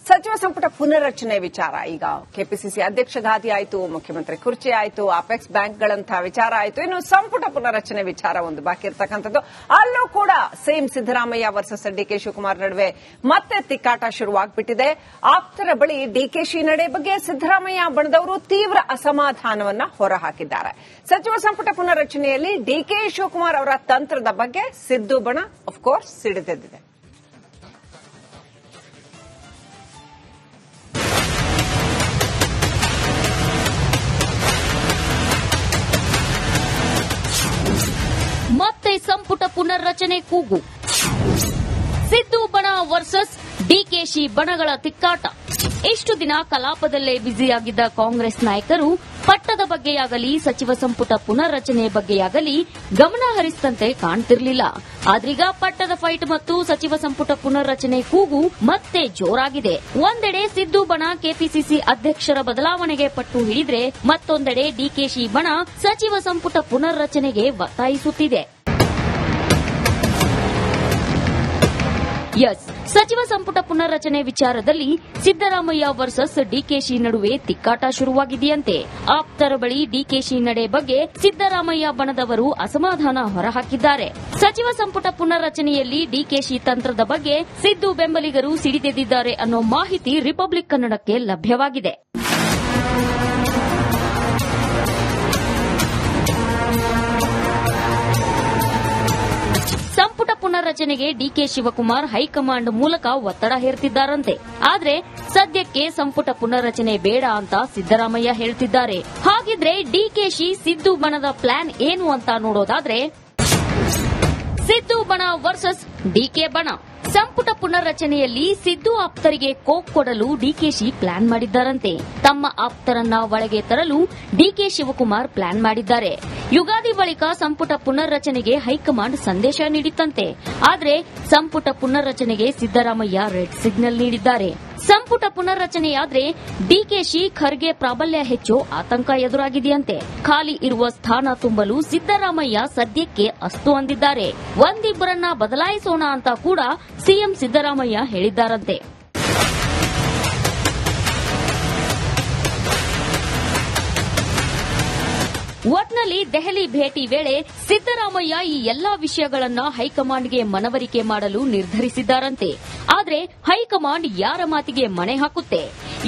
ಸಚಿವ ಸಂಪುಟ ಪುನರ್ರಚನೆ ವಿಚಾರ ಈಗ ಕೆಪಿಸಿಸಿ ಅಧ್ಯಕ್ಷ ಗಾದಿ ಆಯಿತು, ಮುಖ್ಯಮಂತ್ರಿ ಕುರ್ಚಿ ಆಯಿತು, ಅಪೆಕ್ಸ್ ಬ್ಯಾಂಕ್ಗಳಂತಹ ವಿಚಾರ ಆಯಿತು. ಇನ್ನು ಸಂಪುಟ ಪುನರ್ರಚನೆ ವಿಚಾರ ಒಂದು ಬಾಕಿ ಇರತಕ್ಕಂಥದ್ದು. ಅಲ್ಲೂ ಕೂಡ same Siddaramaiah versus DK Shivakumar ನಡುವೆ ಮತ್ತೆ ತಿಕ್ಕಾಟ ಶುರುವಾಗ್ಬಿಟ್ಟಿದೆ. ಆಪ್ತರ ಬಳಿ ಡಿಕೆಶಿ ನಡೆ ಬಗ್ಗೆ ಸಿದ್ದರಾಮಯ್ಯ ಬಣದವರು ತೀವ್ರ ಅಸಮಾಧಾನವನ್ನ ಹೊರಹಾಕಿದ್ದಾರೆ. ಸಚಿವ ಸಂಪುಟ ಪುನರ್ರಚನೆಯಲ್ಲಿ ಡಿಕೆ ಶಿವಕುಮಾರ್ ಅವರ ತಂತ್ರದ ಬಗ್ಗೆ ಸಿದ್ದು ಬಣ ಆಫ್ಕೋರ್ಸ್ ಸಿಡಿದೆದ್ದಿದೆ. ಮತ್ತೆ ಸಂಪುಟ ಪುನರ್ರಚನೆ ಕೂಗು. ಸಿದ್ದು ಬಣ ವರ್ಸಸ್ ಡಿಕೆಶಿ ಬಣಗಳ ತಿಕ್ಕಾಟ. ಇಷ್ಟು ದಿನ ಕಲಾಪದಲ್ಲೇ ಬ್ಯುಸಿಯಾಗಿದ್ದ ಕಾಂಗ್ರೆಸ್ ನಾಯಕರು ಪಟ್ಟದ ಬಗ್ಗೆಯಾಗಲಿ ಸಚಿವ ಸಂಪುಟ ಪುನರ್ರಚನೆ ಬಗ್ಗೆಯಾಗಲಿ ಗಮನ ಹರಿಸಿದಂತೆ ಕಾಣ್ತಿರಲಿಲ್ಲ. ಆದ್ರೀಗ ಪಟ್ಟದ ಫೈಟ್ ಮತ್ತು ಸಚಿವ ಸಂಪುಟ ಪುನರ್ರಚನೆ ಕೂಗು ಮತ್ತೆ ಜೋರಾಗಿದೆ. ಒಂದೆಡೆ ಸಿದ್ದು ಬಣ ಕೆಪಿಸಿಸಿ ಅಧ್ಯಕ್ಷರ ಬದಲಾವಣೆಗೆ ಪಟ್ಟು ಹಿಡಿದ್ರೆ, ಮತ್ತೊಂದೆಡೆ ಡಿಕೆಶಿ ಬಣ ಸಚಿವ ಸಂಪುಟ ಪುನರ್ರಚನೆಗೆ ಒತ್ತಾಯಿಸುತ್ತಿದೆ. ಸಚಿವ ಸಂಪುಟ ಪುನರ್ರಚನೆ ವಿಚಾರದಲ್ಲಿ ಸಿದ್ದರಾಮಯ್ಯ ವರ್ಸಸ್ ಡಿಕೆಶಿ ನಡುವೆ ತಿಕ್ಕಾಟ ಶುರುವಾಗಿದೆಯಂತೆ. ಆಪ್ತರ ಬಳಿ ಡಿಕೆಶಿ ನಡೆ ಬಗ್ಗೆ ಸಿದ್ದರಾಮಯ್ಯ ಬಣದವರು ಅಸಮಾಧಾನ ಹೊರಹಾಕಿದ್ದಾರೆ. ಸಚಿವ ಸಂಪುಟ ಪುನರ್ರಚನೆಯಲ್ಲಿ ಡಿಕೆಶಿ ತಂತ್ರದ ಬಗ್ಗೆ ಸಿದ್ದು ಬೆಂಬಲಿಗರು ಸಿಡಿದೆದ್ದಿದ್ದಾರೆ ಅನ್ನೋ ಮಾಹಿತಿ ರಿಪಬ್ಲಿಕ್ ಕನ್ನಡಕ್ಕೆ ಲಭ್ಯವಾಗಿದೆ. ಸಂಪುಟ ಪುನರ್ರಚನೆಗೆ ಡಿಕೆ ಶಿವಕುಮಾರ್ ಹೈಕಮಾಂಡ್ ಮೂಲಕ ಒತ್ತಡ ಹೇರ್ತಿದ್ದಾರಂತೆ. ಆದ್ರೆ ಸದ್ಯಕ್ಕೆ ಸಂಪುಟ ಪುನರ್ರಚನೆ ಬೇಡ ಅಂತ ಸಿದ್ದರಾಮಯ್ಯ ಹೇಳ್ತಿದ್ದಾರೆ. ಹಾಗಿದ್ರೆ ಡಿಕೆಶಿ ಸಿದ್ದು ಬಣದ ಪ್ಲಾನ್ ಏನು ಅಂತ ನೋಡೋದಾದ್ರೆ, ಸಿದ್ದು ಬಣ ವರ್ಸಸ್ ಡಿಕೆ ಬಣ. ಸಂಪುಟ ಪುನರ್ರಚನೆಯಲ್ಲಿ ಸಿದ್ದು ಆಪ್ತರಿಗೆ ಕೋಕ್ ಕೊಡಲು ಡಿಕೆಶಿ ಪ್ಲಾನ್ ಮಾಡಿದ್ದಾರಂತೆ. ತಮ್ಮ ಆಪ್ತರನ್ನ ಒಳಗೆ ತರಲು ಡಿಕೆ ಶಿವಕುಮಾರ್ ಪ್ಲಾನ್ ಮಾಡಿದ್ದಾರೆ. ಯುಗಾದಿ ಬಳಿಕ ಸಂಪುಟ ಪುನರ್ರಚನೆಗೆ ಹೈಕಮಾಂಡ್ ಸಂದೇಶ ನೀಡಿತ್ತಂತೆ. ಆದ್ರೆ ಸಂಪುಟ ಪುನರ್ರಚನೆಗೆ ಸಿದ್ದರಾಮಯ್ಯ ರೆಡ್ ಸಿಗ್ನಲ್ ನೀಡಿದ್ದಾರೆ. ಸಂಪುಟ ಪುನರ್ರಚನೆಯಾದ್ರೆ ಡಿಕೆಶಿ ಖರ್ಗೆ ಪ್ರಾಬಲ್ಯ ಹೆಚ್ಚು ಆತಂಕ ಎದುರಾಗಿದೆಯಂತೆ. ಖಾಲಿ ಇರುವ ಸ್ಥಾನ ತುಂಬಲು ಸಿದ್ದರಾಮಯ್ಯ ಸದ್ಯಕ್ಕೆ ಅಸ್ತು ಅಂದಿದ್ದಾರೆ. ಒಂದಿಬ್ಬರನ್ನ ಬದಲಾಯಿಸೋಣ ಅಂತ ಕೂಡ ಸಿಎಂ ಸಿದ್ದರಾಮಯ್ಯ ಹೇಳಿದ್ದಾರಂತೆ. ಒಟ್ನಲ್ಲಿ ದೆಹಲಿ ಭೇಟಿ ವೇಳೆ ಸಿದ್ದರಾಮಯ್ಯ ಈ ಎಲ್ಲಾ ವಿಷಯಗಳನ್ನ ಹೈಕಮಾಂಡ್ಗೆ ಮನವರಿಕೆ ಮಾಡಲು ನಿರ್ಧರಿಸಿದ್ದಾರಂತೆ. ಆದ್ರೆ ಹೈಕಮಾಂಡ್ ಯಾರ ಮಾತಿಗೆ ಮಣೆ ಹಾಕುತ್ತೆ?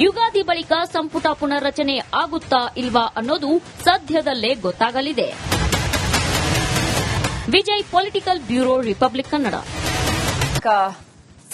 ಯುಗಾದಿ ಬಳಿಕ ಸಂಪುಟ ಪುನರ್ರಚನೆ ಆಗುತ್ತಾ ಇಲ್ವಾ ಅನ್ನೋದು ಸದ್ಯದಲ್ಲೇ ಗೊತ್ತಾಗಲಿದೆ. Vijay, political bureau, Republic Kannada.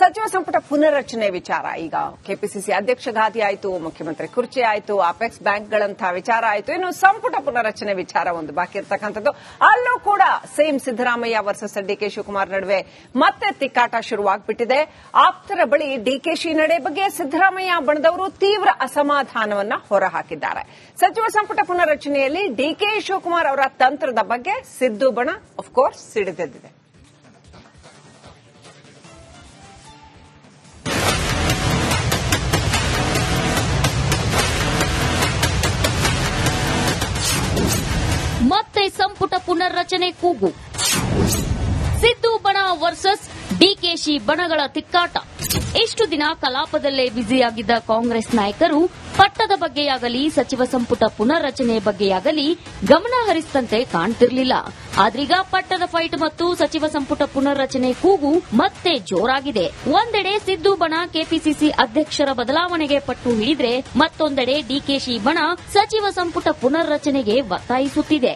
ಸಚಿವ ಸಂಪುಟ ಪುನರ್ರಚನೆ ವಿಚಾರ ಈಗ ಕೆಪಿಸಿಸಿ ಅಧ್ಯಕ್ಷ ಗಾದಿ ಆಯಿತು, ಮುಖ್ಯಮಂತ್ರಿ ಕುರ್ಚಿ ಆಯಿತು, ಅಪೆಕ್ಸ್ ಬ್ಯಾಂಕ್ಗಳಂತಹ ವಿಚಾರ ಆಯಿತು. ಇನ್ನು ಸಂಪುಟ ಪುನರ್ರಚನೆ ವಿಚಾರ ಒಂದು ಬಾಕಿ ಇರತಕ್ಕಂಥದ್ದು. ಅಲ್ಲೂ ಕೂಡ same Siddaramaiah versus DK Shivakumar ನಡುವೆ ಮತ್ತೆ ತಿಕ್ಕಾಟ ಶುರುವಾಗ್ಬಿಟ್ಟಿದೆ. ಆಪ್ತರ ಬಳಿ ಡಿಕೆಶಿ ನಡೆ ಬಗ್ಗೆ ಸಿದ್ದರಾಮಯ್ಯ ಬಣದವರು ತೀವ್ರ ಅಸಮಾಧಾನವನ್ನ ಹೊರಹಾಕಿದ್ದಾರೆ. ಸಚಿವ ಸಂಪುಟ ಪುನರ್ರಚನೆಯಲ್ಲಿ ಡಿಕೆ ಶಿವಕುಮಾರ್ ಅವರ ತಂತ್ರದ ಬಗ್ಗೆ ಸಿದ್ದು ಬಣ ಆಫ್ಕೋರ್ಸ್ ಸಿಡಿದೆದ್ದಿದೆ. ಮತ್ತೆ ಸಂಪುಟ ಪುನರ್ರಚನೆ ಕೂಗು. ಸಿದ್ದು ಬಣ ವರ್ಸಸ್ ಡಿಕೆಶಿ ಬಣಗಳ ತಿಕ್ಕಾಟ. ಇಷ್ಟು ದಿನ ಕಲಾಪದಲ್ಲೇ ಬ್ಯುಸಿಯಾಗಿದ್ದ ಕಾಂಗ್ರೆಸ್ ನಾಯಕರು ಪಟ್ಟದ ಬಗ್ಗೆಯಾಗಲಿ ಸಚಿವ ಸಂಪುಟ ಪುನರ್ರಚನೆ ಬಗ್ಗೆಯಾಗಲಿ ಗಮನ ಹರಿಸಿದಂತೆ ಕಾಣ್ತಿರಲಿಲ್ಲ. ಆದ್ರೀಗ ಪಟ್ಟದ ಫೈಟ್ ಮತ್ತು ಸಚಿವ ಸಂಪುಟ ಪುನರ್ರಚನೆ ಕೂಗು ಮತ್ತೆ ಜೋರಾಗಿದೆ. ಒಂದೆಡೆ ಸಿದ್ದು ಬಣ ಕೆಪಿಸಿಸಿ ಅಧ್ಯಕ್ಷರ ಬದಲಾವಣೆಗೆ ಪಟ್ಟು ಹಿಡಿದ್ರೆ, ಮತ್ತೊಂದೆಡೆ ಡಿಕೆಶಿ ಬಣ ಸಚಿವ ಸಂಪುಟ ಪುನರ್ರಚನೆಗೆ ಒತ್ತಾಯಿಸುತ್ತಿದೆ.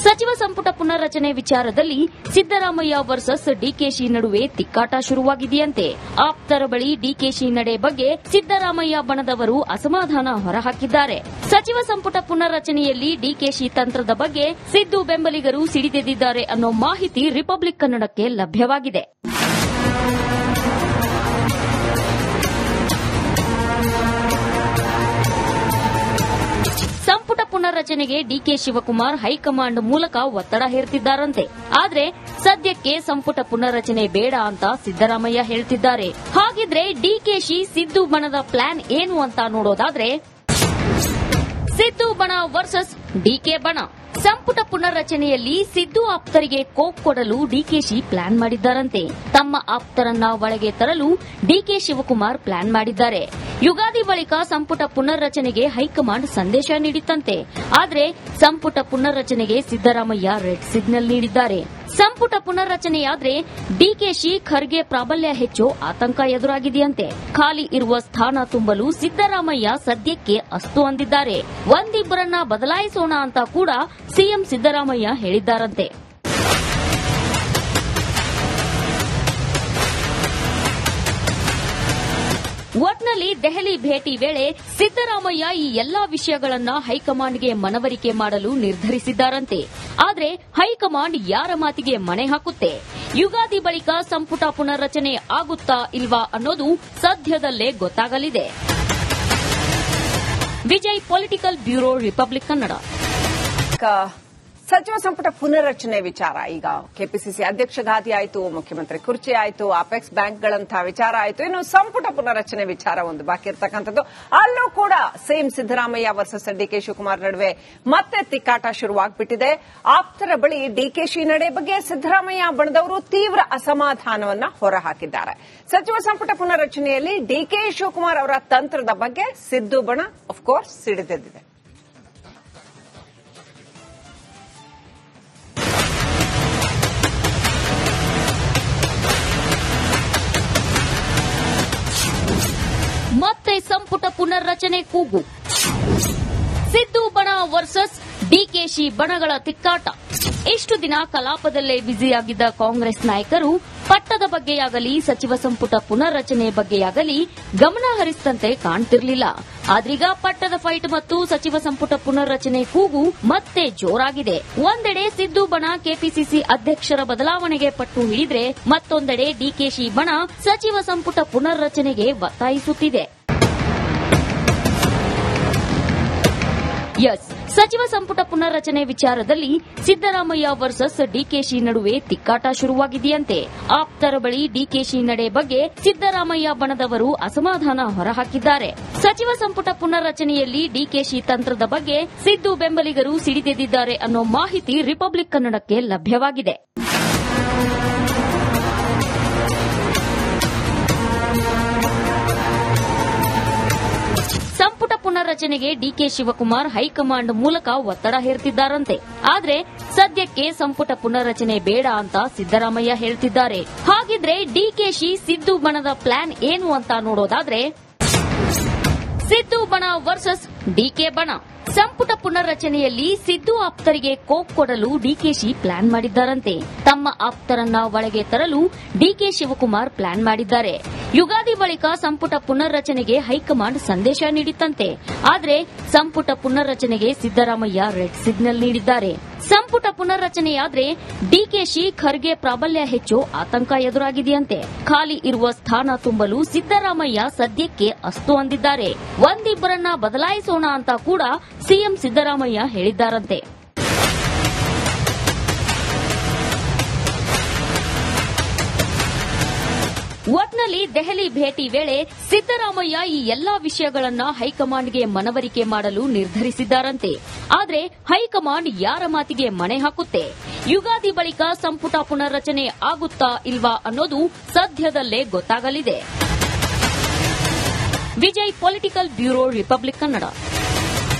ಸಚಿವ ಸಂಪುಟ ಪುನರ್ರಚನೆ ವಿಚಾರದಲ್ಲಿ ಸಿದ್ದರಾಮಯ್ಯ ವರ್ಸಸ್ ಡಿಕೆಶಿ ನಡುವೆ ತಿಕ್ಕಾಟ ಶುರುವಾಗಿದೆಯಂತೆ. ಆಪ್ತರ ಬಳಿ ಡಿಕೆಶಿ ನಡೆ ಬಗ್ಗೆ ಸಿದ್ದರಾಮಯ್ಯ ಬಣದವರು ಅಸಮಾಧಾನ ಹೊರಹಾಕಿದ್ದಾರೆ. ಸಚಿವ ಸಂಪುಟ ಪುನರ್ರಚನೆಯಲ್ಲಿ ಡಿಕೆಶಿ ತಂತ್ರದ ಬಗ್ಗೆ ಸಿದ್ದು ಬೆಂಬಲಿಗರು ಸಿಡಿದೆದ್ದಿದ್ದಾರೆ ಅನ್ನೋ ಮಾಹಿತಿ ರಿಪಬ್ಲಿಕ್ ಕನ್ನಡಕ್ಕೆ ಲಭ್ಯವಾಗಿದೆ. ಸಂಪುಟ ಪುನರ್ರಚನೆಗೆ ಡಿಕೆ ಶಿವಕುಮಾರ್ ಹೈಕಮಾಂಡ್ ಮೂಲಕ ಒತ್ತಡ ಹೇರ್ತಿದ್ದಾರಂತೆ. ಆದ್ರೆ ಸದ್ಯಕ್ಕೆ ಸಂಪುಟ ಪುನರ್ರಚನೆ ಬೇಡ ಅಂತ ಸಿದ್ದರಾಮಯ್ಯ ಹೇಳ್ತಿದ್ದಾರೆ. ಹಾಗಿದ್ರೆ ಡಿಕೆಶಿ ಸಿದ್ದು ಬಣದ ಪ್ಲಾನ್ ಏನು ಅಂತ ನೋಡೋದಾದ್ರೆ, ಸಿದ್ದು ಬಣ ವರ್ಸಸ್ ಡಿಕೆ ಬಣ. ಸಂಪುಟ ಪುನರ್ರಚನೆಯಲ್ಲಿ ಸಿದ್ದು ಆಪ್ತರಿಗೆ ಕೋಕ್ ಕೊಡಲು ಡಿಕೆಶಿ ಪ್ಲಾನ್ ಮಾಡಿದ್ದಾರಂತೆ. ತಮ್ಮ ಆಪ್ತರನ್ನ ಒಳಗೆ ತರಲು ಡಿಕೆ ಶಿವಕುಮಾರ್ ಪ್ಲಾನ್ ಮಾಡಿದ್ದಾರೆ. ಯುಗಾದಿ ಬಳಿಕ ಸಂಪುಟ ಪುನರ್ರಚನೆಗೆ ಹೈಕಮಾಂಡ್ ಸಂದೇಶ ನೀಡಿತ್ತಂತೆ. ಆದರೆ ಸಂಪುಟ ಪುನರ್ರಚನೆಗೆ ಸಿದ್ದರಾಮಯ್ಯ ರೆಡ್ ಸಿಗ್ನಲ್ ನೀಡಿದ್ದಾರೆ. ಸಂಪುಟ ಪುನರ್ರಚನೆಯಾದ್ರೆ ಡಿಕೆಶಿ ಖರ್ಗೆ ಪ್ರಾಬಲ್ಯ ಹೆಚ್ಚು ಆತಂಕ ಎದುರಾಗಿದೆಯಂತೆ. ಖಾಲಿ ಇರುವ ಸ್ಥಾನ ತುಂಬಲು ಸಿದ್ದರಾಮಯ್ಯ ಸದ್ಯಕ್ಕೆ ಅಸ್ತು ಅಂದಿದ್ದಾರೆ. ಒಂದಿಬ್ಬರನ್ನ ಬದಲಾಯಿಸೋಣ ಅಂತ ಕೂಡ ಸಿಎಂ ಸಿದ್ದರಾಮಯ್ಯ ಹೇಳಿದ್ದಾರಂತೆ. ಒಟ್ನಲ್ಲಿ ದೆಹಲಿ ಭೇಟಿ ವೇಳೆ ಸಿದ್ದರಾಮಯ್ಯ ಈ ಎಲ್ಲಾ ವಿಷಯಗಳನ್ನ ಹೈಕಮಾಂಡ್ಗೆ ಮನವರಿಕೆ ಮಾಡಲು ನಿರ್ಧರಿಸಿದ್ದಾರಂತೆ. ಆದರೆ ಹೈಕಮಾಂಡ್ ಯಾರ ಮಾತಿಗೆ ಮಣೆ ಹಾಕುತ್ತೆ? ಯುಗಾದಿ ಬಳಿಕ ಸಂಪುಟ ಪುನರ್ರಚನೆ ಆಗುತ್ತಾ ಇಲ್ವಾ ಅನ್ನೋದು ಸದ್ಯದಲ್ಲೇ ಗೊತ್ತಾಗಲಿದೆ. Vijay, political bureau, Republic Kannada. ಸಚಿವ ಸಂಪುಟ ಪುನರ್ರಚನೆ ವಿಚಾರ ಈಗ ಕೆಪಿಸಿಸಿ ಅಧ್ಯಕ್ಷ ಗಾದಿ ಆಯಿತು, ಮುಖ್ಯಮಂತ್ರಿ ಕುರ್ಚಿ ಆಯಿತು, ಅಪೆಕ್ಸ್ ಬ್ಯಾಂಕ್ಗಳಂತಹ ವಿಚಾರ ಆಯಿತು. ಇನ್ನು ಸಂಪುಟ ಪುನರ್ರಚನೆ ವಿಚಾರ ಒಂದು ಬಾಕಿ ಇರತಕ್ಕಂಥದ್ದು. ಅಲ್ಲೂ ಕೂಡ same Siddaramaiah versus DK Shivakumar ನಡುವೆ ಮತ್ತೆ ತಿಕ್ಕಾಟ ಶುರುವಾಗ್ಬಿಟ್ಟಿದೆ. ಆಪ್ತರ ಬಳಿ ಡಿಕೆಶಿ ನಡೆ ಬಗ್ಗೆ ಸಿದ್ದರಾಮಯ್ಯ ಬಣದವರು ತೀವ್ರ ಅಸಮಾಧಾನವನ್ನ ಹೊರಹಾಕಿದ್ದಾರೆ. ಸಚಿವ ಸಂಪುಟ ಪುನರ್ರಚನೆಯಲ್ಲಿ ಡಿಕೆ ಶಿವಕುಮಾರ್ ಅವರ ತಂತ್ರದ ಬಗ್ಗೆ ಸಿದ್ದು ಬಣ ಆಫ್ಕೋರ್ಸ್ ಸಿಡಿದೆದ್ದಿದೆ. ಮತ್ತೆ ಸಂಪುಟ ಪುನರ್ರಚನೆ ಕೂಗು. ಸಿದ್ದು ಬಣ ವರ್ಸಸ್ ಡಿಕೆಶಿ ಬಣಗಳ ತಿಕ್ಕಾಟ. ಇಷ್ಟು ದಿನ ಕಲಾಪದಲ್ಲೇ ಬ್ಯುಸಿಯಾಗಿದ್ದ ಕಾಂಗ್ರೆಸ್ ನಾಯಕರು ಪಟ್ಟದ ಬಗ್ಗೆಯಾಗಲಿ ಸಚಿವ ಸಂಪುಟ ಪುನರ್ರಚನೆ ಬಗ್ಗೆಯಾಗಲಿ ಗಮನ ಹರಿಸಿದಂತೆ ಕಾಣ್ತಿರಲಿಲ್ಲ. ಆದ್ರೀಗ ಪಟ್ಟದ ಫೈಟ್ ಮತ್ತು ಸಚಿವ ಸಂಪುಟ ಪುನರ್ರಚನೆ ಕೂಗು ಮತ್ತೆ ಜೋರಾಗಿದೆ. ಒಂದೆಡೆ ಸಿದ್ದು ಬಣ ಕೆಪಿಸಿಸಿ ಅಧ್ಯಕ್ಷರ ಬದಲಾವಣೆಗೆ ಪಟ್ಟು ಹಿಡಿದ್ರೆ, ಮತ್ತೊಂದೆಡೆ ಡಿಕೆಶಿ ಬಣ ಸಚಿವ ಸಂಪುಟ ಪುನರ್ರಚನೆಗೆ ಒತ್ತಾಯಿಸುತ್ತಿದೆ. ಸಚಿವ ಸಂಪುಟ ಪುನರ್ರಚನೆ ವಿಚಾರದಲ್ಲಿ ಸಿದ್ದರಾಮಯ್ಯ ವರ್ಸಸ್ ಡಿಕೆಶಿ ನಡುವೆ ತಿಕ್ಕಾಟ ಶುರುವಾಗಿದೆಯಂತೆ. ಆಪ್ತರ ಬಳಿ ಡಿಕೆಶಿ ನಡೆ ಬಗ್ಗೆ ಸಿದ್ದರಾಮಯ್ಯ ಬಣದವರು ಅಸಮಾಧಾನ ಹೊರಹಾಕಿದ್ದಾರೆ. ಸಚಿವ ಸಂಪುಟ ಪುನರ್ರಚನೆಯಲ್ಲಿ ಡಿಕೆಶಿ ತಂತ್ರದ ಬಗ್ಗೆ ಸಿದ್ದು ಬೆಂಬಲಿಗರು ಸಿಡಿದೆದ್ದಿದ್ದಾರೆ ಅನ್ನೋ ಮಾಹಿತಿ ರಿಪಬ್ಲಿಕ್ ಕನ್ನಡಕ್ಕೆ ಲಭ್ಯವಾಗಿದೆ. ಸಂಪುಟ ಪುನರ್ರಚನೆಗೆ ಡಿಕೆ ಶಿವಕುಮಾರ್ ಹೈಕಮಾಂಡ್ ಮೂಲಕ ಒತ್ತಡ ಹೇರುತ್ತಿದ್ದಾರಂತೆ. ಆದ್ರೆ ಸದ್ಯಕ್ಕೆ ಸಂಪುಟ ಪುನರ್ರಚನೆ ಬೇಡ ಅಂತ ಸಿದ್ದರಾಮಯ್ಯ ಹೇಳ್ತಿದ್ದಾರೆ. ಹಾಗಿದ್ರೆ ಡಿಕೆಶಿ ಸಿದ್ದು ಬಣದ ಪ್ಲಾನ್ ಏನು ಅಂತ ನೋಡೋದಾದ್ರೆ, ಸಿದ್ದು ಬಣ ವರ್ಸಸ್ ಡಿಕೆ ಬಣ. ಸಂಪುಟ ಪುನರ್ರಚನೆಯಲ್ಲಿ ಸಿದ್ದು ಆಪ್ತರಿಗೆ ಕೋಕ್ ಕೊಡಲು ಡಿಕೆಶಿ ಪ್ಲಾನ್ ಮಾಡಿದ್ದಾರಂತೆ. ತಮ್ಮ ಆಪ್ತರನ್ನ ಒಳಗೆ ತರಲು ಡಿಕೆ ಶಿವಕುಮಾರ್ ಪ್ಲಾನ್ ಮಾಡಿದ್ದಾರೆ. ಯುಗಾದಿ ಬಳಿಕ ಸಂಪುಟ ಪುನರ್ರಚನೆಗೆ ಹೈಕಮಾಂಡ್ ಸಂದೇಶ ನೀಡಿತ್ತಂತೆ. ಆದರೆ ಸಂಪುಟ ಪುನರ್ರಚನೆಗೆ ಸಿದ್ದರಾಮಯ್ಯ ರೆಡ್ ಸಿಗ್ನಲ್ ನೀಡಿದ್ದಾರೆ. ಸಂಪುಟ ಪುನರ್ರಚನೆಯಾದ್ರೆ ಡಿಕೆಶಿ ಖರ್ಗೆ ಪ್ರಾಬಲ್ಯ ಹೆಚ್ಚು ಆತಂಕ ಎದುರಾಗಿದೆಯಂತೆ. ಖಾಲಿ ಇರುವ ಸ್ಥಾನ ತುಂಬಲು ಸಿದ್ದರಾಮಯ್ಯ ಸದ್ಯಕ್ಕೆ ಅಸ್ತು ಅಂದಿದ್ದಾರೆ. ಒಂದಿಬ್ಬರನ್ನ ಬದಲಾಯಿಸೋಣ ಅಂತ ಕೂಡ ಸಿಎಂ ಸಿದ್ದರಾಮಯ್ಯ ಹೇಳಿದ್ದಾರಂತೆ. ಒಟ್ನಲ್ಲಿ ದೆಹಲಿ ಭೇಟಿ ವೇಳೆ ಸಿದ್ದರಾಮಯ್ಯ ಈ ಎಲ್ಲಾ ವಿಷಯಗಳನ್ನ ಹೈಕಮಾಂಡ್ಗೆ ಮನವರಿಕೆ ಮಾಡಲು ನಿರ್ಧರಿಸಿದ್ದಾರಂತೆ. ಆದರೆ ಹೈಕಮಾಂಡ್ ಯಾರ ಮಾತಿಗೆ ಮಣೆ ಹಾಕುತ್ತೆ? ಯುಗಾದಿ ಬಳಿಕ ಸಂಪುಟ ಪುನರ್ರಚನೆ ಆಗುತ್ತಾ ಇಲ್ವಾ ಅನ್ನೋದು ಸದ್ಯದಲ್ಲೇ ಗೊತ್ತಾಗಲಿದೆ. Vijay, political bureau, Republic Kannada.